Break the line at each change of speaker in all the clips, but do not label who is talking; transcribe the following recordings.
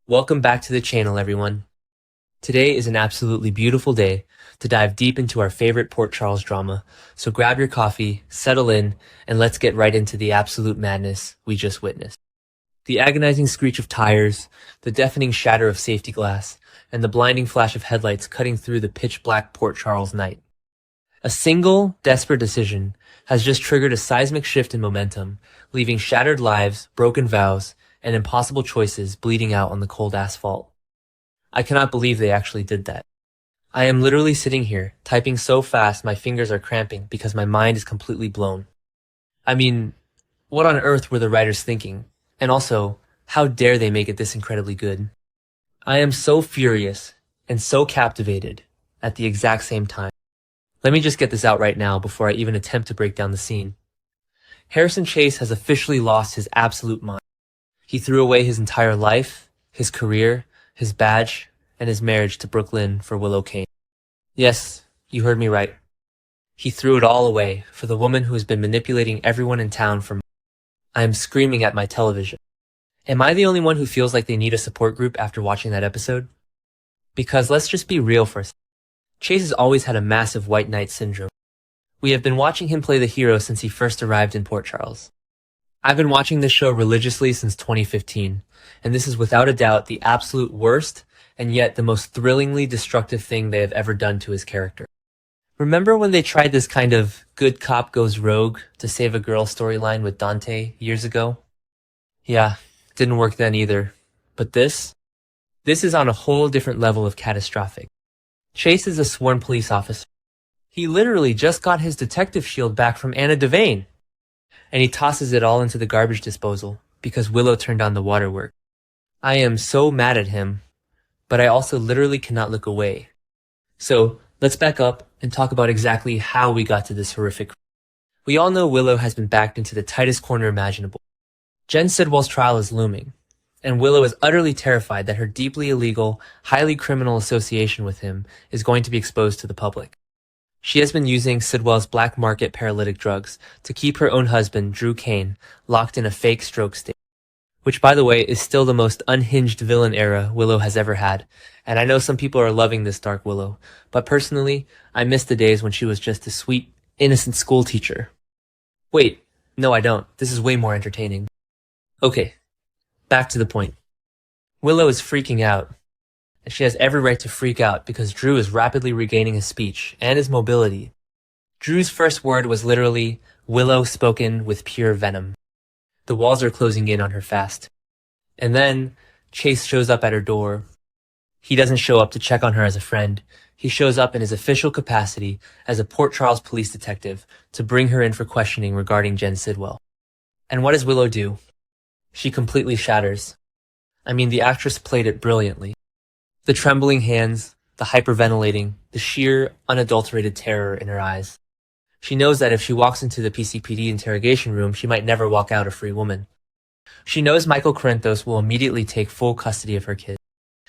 Welcome back to the channel, everyone. Today is an absolutely beautiful day to dive deep into our favorite Port Charles drama, so grab your coffee, settle in, and let's get right into the absolute madness we just witnessed. The agonizing screech of tires, the deafening shatter of safety glass, and the blinding flash of headlights cutting through the pitch-black Port Charles night. A single, desperate decision has just triggered a seismic shift in momentum, leaving shattered lives, broken vows, and impossible choices bleeding out on the cold asphalt. I cannot believe they actually did that. I am literally sitting here, typing so fast my fingers are cramping because my mind is completely blown. I mean, what on earth were the writers thinking? And also, how dare they make it this incredibly good? I am so furious and so captivated at the exact same time. Let me just get this out right now before I even attempt to break down the scene. Harrison Chase has officially lost his absolute mind. He threw away his entire life, his career, his badge, and his marriage to Brooklyn for Willow Kane. Yes, you heard me right. He threw it all away for the woman who has been manipulating everyone in town for months. I am screaming at my television. Am I the only one who feels like they need a support group after watching that episode? Because let's just be real for a second. Chase has always had a massive white knight syndrome. We have been watching him play the hero since he first arrived in Port Charles. I've been watching this show religiously since 2015, and this is without a doubt the absolute worst and yet the most thrillingly destructive thing they have ever done to his character. Remember when they tried this kind of good cop goes rogue to save a girl storyline with Dante years ago? Yeah, didn't work then either. But this is on a whole different level of catastrophic. Chase is a sworn police officer. He literally just got his detective shield back from Anna Devane. And he tosses it all into the garbage disposal because Willow turned on the waterwork. I am so mad at him, but I also literally cannot look away. So let's back up and talk about exactly how we got to this horrific. We all know Willow has been backed into the tightest corner imaginable. Jen Sidwell's trial is looming, and Willow is utterly terrified that her deeply illegal, highly criminal association with him is going to be exposed to the public. She has been using Sidwell's black market paralytic drugs to keep her own husband, Drew Kane, locked in a fake stroke state, which, by the way, is still the most unhinged villain era Willow has ever had. And I know some people are loving this Dark Willow, but personally, I miss the days when she was just a sweet, innocent school teacher. Wait, no I don't. This is way more entertaining. Okay, back to the point. Willow is freaking out. And she has every right to freak out because Drew is rapidly regaining his speech and his mobility. Drew's first word was literally, Willow spoken with pure venom. The walls are closing in on her fast. And then, Chase shows up at her door. He doesn't show up to check on her as a friend. He shows up in his official capacity as a Port Charles police detective to bring her in for questioning regarding Jen Sidwell. And what does Willow do? She completely shatters. I mean, the actress played it brilliantly. The trembling hands, the hyperventilating, the sheer, unadulterated terror in her eyes. She knows that if she walks into the PCPD interrogation room, she might never walk out a free woman. She knows Michael Corinthos will immediately take full custody of her kid.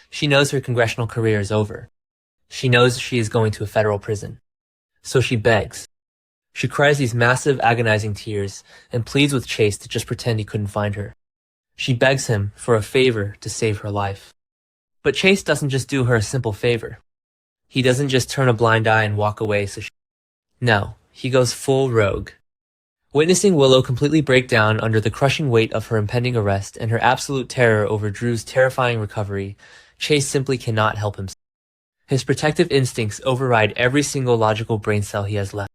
She knows her congressional career is over. She knows she is going to a federal prison. So she begs. She cries these massive, agonizing tears and pleads with Chase to just pretend he couldn't find her. She begs him for a favor to save her life. But Chase doesn't just do her a simple favor. He doesn't just turn a blind eye and walk away No, he goes full rogue. Witnessing Willow completely break down under the crushing weight of her impending arrest and her absolute terror over Drew's terrifying recovery, Chase simply cannot help himself. His protective instincts override every single logical brain cell he has left.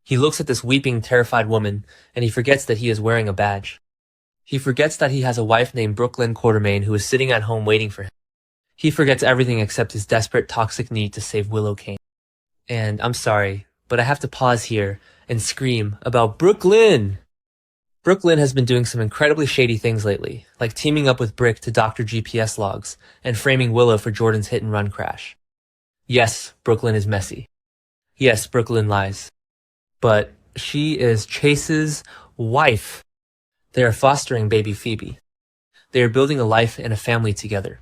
He looks at this weeping, terrified woman, and he forgets that he is wearing a badge. He forgets that he has a wife named Brooklyn Quartermain who is sitting at home waiting for him. He forgets everything except his desperate, toxic need to save Willow Kane. And I'm sorry, but I have to pause here and scream about Brooklyn! Brooklyn has been doing some incredibly shady things lately, like teaming up with Brick to doctor GPS logs and framing Willow for Jordan's hit-and-run crash. Yes, Brooklyn is messy. Yes, Brooklyn lies. But she is Chase's wife. They are fostering baby Phoebe. They are building a life and a family together.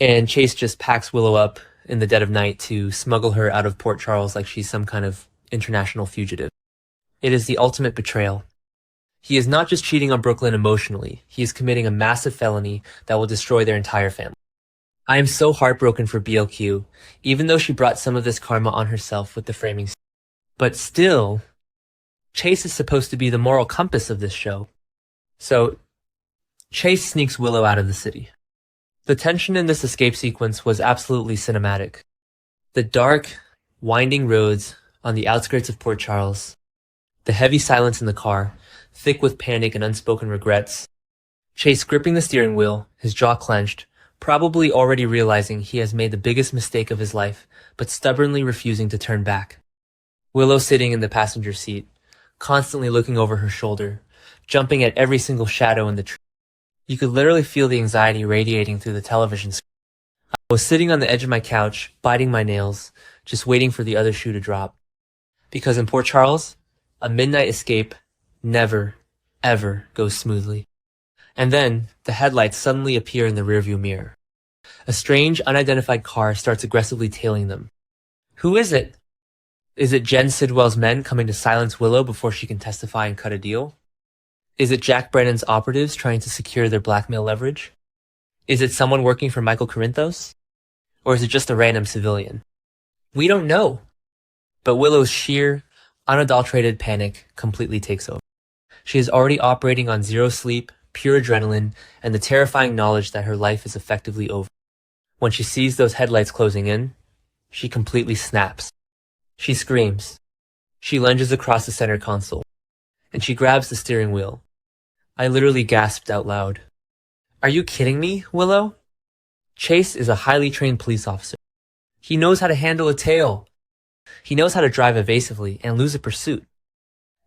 And Chase just packs Willow up in the dead of night to smuggle her out of Port Charles like she's some kind of international fugitive. It is the ultimate betrayal. He is not just cheating on Brooklyn emotionally, he is committing a massive felony that will destroy their entire family. I am so heartbroken for BLQ, even though she brought some of this karma on herself with the framing. But still, Chase is supposed to be the moral compass of this show. So, Chase sneaks Willow out of the city. The tension in this escape sequence was absolutely cinematic. The dark, winding roads on the outskirts of Port Charles, the heavy silence in the car, thick with panic and unspoken regrets, Chase gripping the steering wheel, his jaw clenched, probably already realizing he has made the biggest mistake of his life, but stubbornly refusing to turn back. Willow sitting in the passenger seat, constantly looking over her shoulder, jumping at every single shadow in the tree. You could literally feel the anxiety radiating through the television screen. I was sitting on the edge of my couch, biting my nails, just waiting for the other shoe to drop. Because in Port Charles, a midnight escape never, ever goes smoothly. And then, the headlights suddenly appear in the rearview mirror. A strange, unidentified car starts aggressively tailing them. Who is it? Is it Jen Sidwell's men coming to silence Willow before she can testify and cut a deal? Is it Jack Brennan's operatives trying to secure their blackmail leverage? Is it someone working for Michael Corinthos? Or is it just a random civilian? We don't know. But Willow's sheer, unadulterated panic completely takes over. She is already operating on zero sleep, pure adrenaline, and the terrifying knowledge that her life is effectively over. When she sees those headlights closing in, she completely snaps. She screams. She lunges across the center console, and she grabs the steering wheel. I literally gasped out loud. Are you kidding me, Willow? Chase is a highly trained police officer. He knows how to handle a tail. He knows how to drive evasively and lose a pursuit.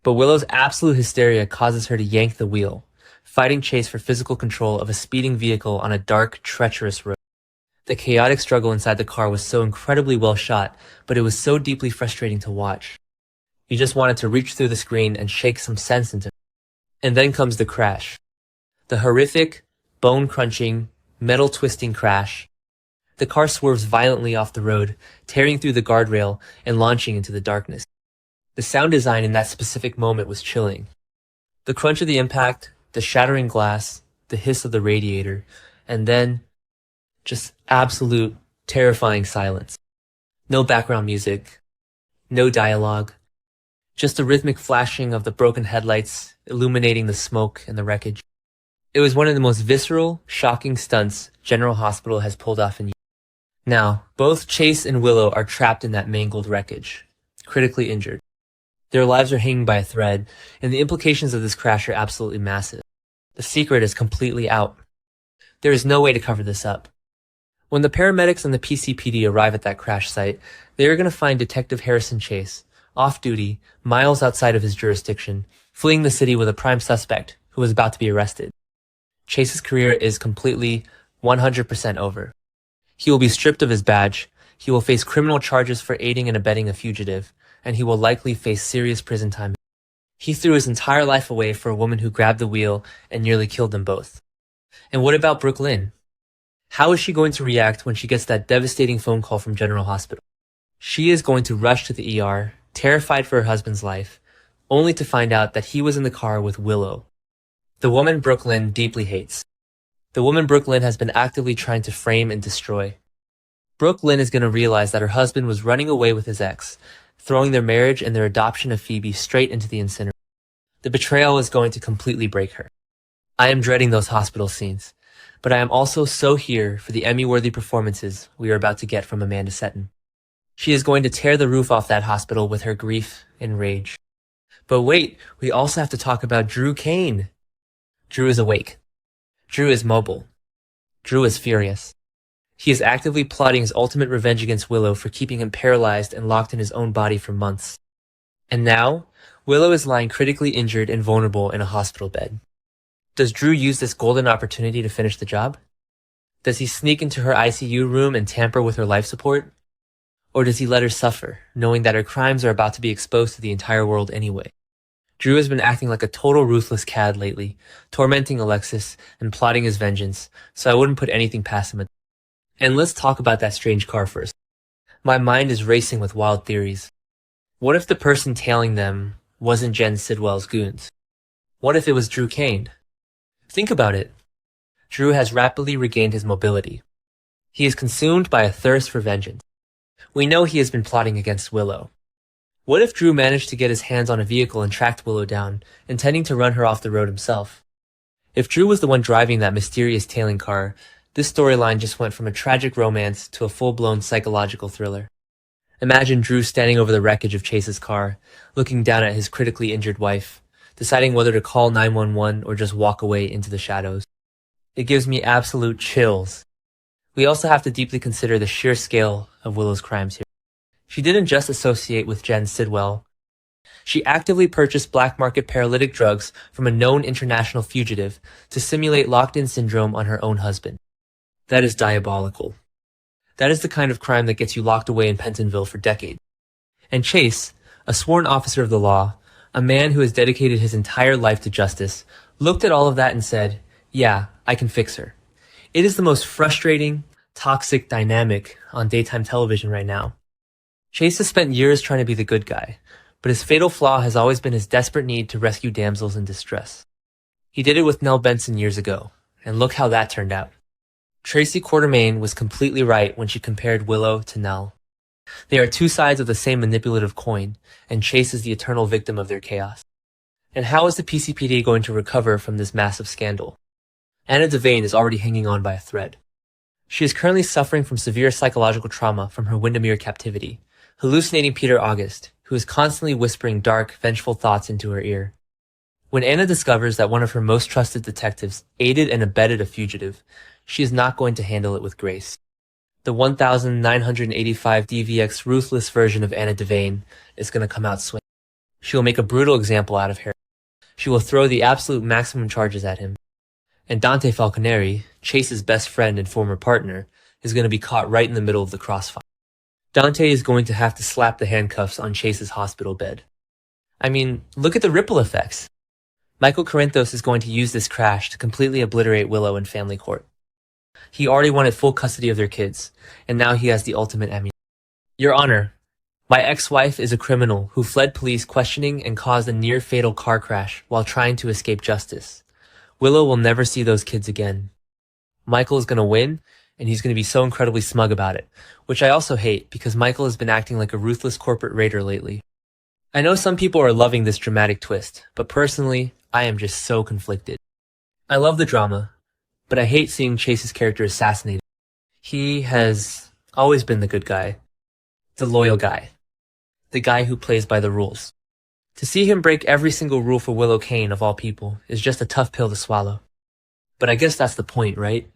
But Willow's absolute hysteria causes her to yank the wheel, fighting Chase for physical control of a speeding vehicle on a dark, treacherous road. The chaotic struggle inside the car was so incredibly well shot, but it was so deeply frustrating to watch. You just wanted to reach through the screen and shake some sense into it. And then comes the crash. The horrific, bone-crunching, metal-twisting crash. The car swerves violently off the road, tearing through the guardrail and launching into the darkness. The sound design in that specific moment was chilling. The crunch of the impact, the shattering glass, the hiss of the radiator, and then just absolute terrifying silence. No background music, no dialogue, just the rhythmic flashing of the broken headlights illuminating the smoke and the wreckage. It was one of the most visceral, shocking stunts General Hospital has pulled off in years. Now, both Chase and Willow are trapped in that mangled wreckage, critically injured. Their lives are hanging by a thread, and the implications of this crash are absolutely massive. The secret is completely out. There is no way to cover this up. When the paramedics and the PCPD arrive at that crash site, they are going to find Detective Harrison Chase, off-duty, miles outside of his jurisdiction, fleeing the city with a prime suspect who was about to be arrested. Chase's career is completely 100% over. He will be stripped of his badge, he will face criminal charges for aiding and abetting a fugitive, and he will likely face serious prison time. He threw his entire life away for a woman who grabbed the wheel and nearly killed them both. And what about Brooklyn? How is she going to react when she gets that devastating phone call from General Hospital? She is going to rush to the ER, terrified for her husband's life, only to find out that he was in the car with Willow, the woman Brooklyn deeply hates. The woman Brooklyn has been actively trying to frame and destroy. Brooklyn is going to realize that her husband was running away with his ex, throwing their marriage and their adoption of Phoebe straight into the incinerator. The betrayal is going to completely break her. I am dreading those hospital scenes, but I am also so here for the Emmy-worthy performances we are about to get from Amanda Setton. She is going to tear the roof off that hospital with her grief and rage. But wait, we also have to talk about Drew Kane. Drew is awake. Drew is mobile. Drew is furious. He is actively plotting his ultimate revenge against Willow for keeping him paralyzed and locked in his own body for months. And now, Willow is lying critically injured and vulnerable in a hospital bed. Does Drew use this golden opportunity to finish the job? Does he sneak into her ICU room and tamper with her life support? Or does he let her suffer, knowing that her crimes are about to be exposed to the entire world anyway? Drew has been acting like a total ruthless cad lately, tormenting Alexis and plotting his vengeance, so I wouldn't put anything past him. And let's talk about that strange car first. My mind is racing with wild theories. What if the person tailing them wasn't Jen Sidwell's goons? What if it was Drew Kane? Think about it. Drew has rapidly regained his mobility. He is consumed by a thirst for vengeance. We know he has been plotting against Willow. What if Drew managed to get his hands on a vehicle and tracked Willow down, intending to run her off the road himself? If Drew was the one driving that mysterious tailing car, this storyline just went from a tragic romance to a full-blown psychological thriller. Imagine Drew standing over the wreckage of Chase's car, looking down at his critically injured wife, deciding whether to call 911 or just walk away into the shadows. It gives me absolute chills. We also have to deeply consider the sheer scale of Willow's crimes here. She didn't just associate with Jen Sidwell. She actively purchased black market paralytic drugs from a known international fugitive to simulate locked-in syndrome on her own husband. That is diabolical. That is the kind of crime that gets you locked away in Pentonville for decades. And Chase, a sworn officer of the law, a man who has dedicated his entire life to justice, looked at all of that and said, "Yeah, I can fix her." It is the most frustrating, toxic dynamic on daytime television right now. Chase has spent years trying to be the good guy, but his fatal flaw has always been his desperate need to rescue damsels in distress. He did it with Nell Benson years ago, and look how that turned out. Tracy Quartermaine was completely right when she compared Willow to Nell. They are two sides of the same manipulative coin, and Chase is the eternal victim of their chaos. And how is the PCPD going to recover from this massive scandal? Anna Devane is already hanging on by a thread. She is currently suffering from severe psychological trauma from her Windermere captivity, hallucinating Peter August, who is constantly whispering dark, vengeful thoughts into her ear. When Anna discovers that one of her most trusted detectives aided and abetted a fugitive, she is not going to handle it with grace. The 1985 DVX ruthless version of Anna Devane is going to come out swinging. She will make a brutal example out of Harry. She will throw the absolute maximum charges at him. And Dante Falconeri, Chase's best friend and former partner, is going to be caught right in the middle of the crossfire. Dante is going to have to slap the handcuffs on Chase's hospital bed. I mean, look at the ripple effects. Michael Corinthos is going to use this crash to completely obliterate Willow in family court. He already wanted full custody of their kids, and now he has the ultimate ammunition. Your Honor, my ex-wife is a criminal who fled police questioning and caused a near-fatal car crash while trying to escape justice. Willow will never see those kids again. Michael is going to win, and he's going to be so incredibly smug about it, which I also hate because Michael has been acting like a ruthless corporate raider lately. I know some people are loving this dramatic twist, but personally, I am just so conflicted. I love the drama, but I hate seeing Chase's character assassinated. He has always been the good guy, the loyal guy, the guy who plays by the rules. To see him break every single rule for Willow Kane, of all people, is just a tough pill to swallow. But I guess that's the point, right?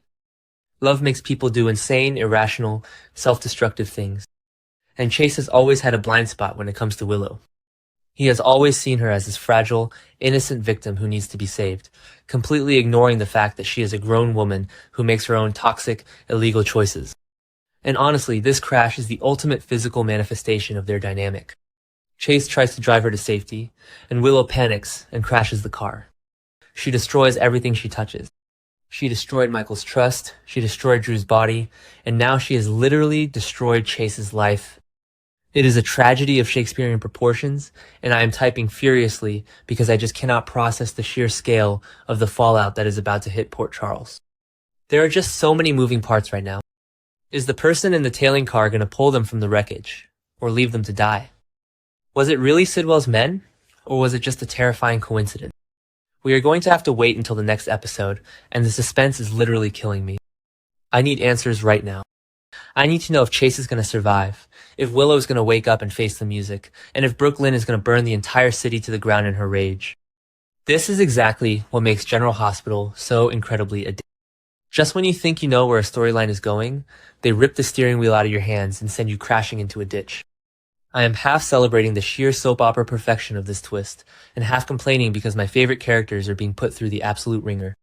Love makes people do insane, irrational, self-destructive things. And Chase has always had a blind spot when it comes to Willow. He has always seen her as this fragile, innocent victim who needs to be saved, completely ignoring the fact that she is a grown woman who makes her own toxic, illegal choices. And honestly, this crash is the ultimate physical manifestation of their dynamic. Chase tries to drive her to safety, and Willow panics and crashes the car. She destroys everything she touches. She destroyed Michael's trust, she destroyed Drew's body, and now she has literally destroyed Chase's life. It is a tragedy of Shakespearean proportions, and I am typing furiously because I just cannot process the sheer scale of the fallout that is about to hit Port Charles. There are just so many moving parts right now. Is the person in the tailing car going to pull them from the wreckage, or leave them to die? Was it really Sidwell's men, or was it just a terrifying coincidence? We are going to have to wait until the next episode, and the suspense is literally killing me. I need answers right now. I need to know if Chase is going to survive, if Willow is going to wake up and face the music, and if Brooklyn is going to burn the entire city to the ground in her rage. This is exactly what makes General Hospital so incredibly addictive. Just when you think you know where a storyline is going, they rip the steering wheel out of your hands and send you crashing into a ditch. I am half celebrating the sheer soap opera perfection of this twist, and half complaining because my favorite characters are being put through the absolute ringer.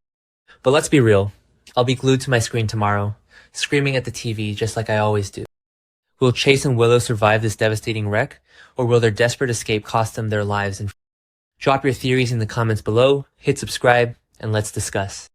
But let's be real, I'll be glued to my screen tomorrow, screaming at the TV just like I always do. Will Chase and Willow survive this devastating wreck, or will their desperate escape cost them their lives? Drop your theories in the comments below, hit subscribe, and let's discuss.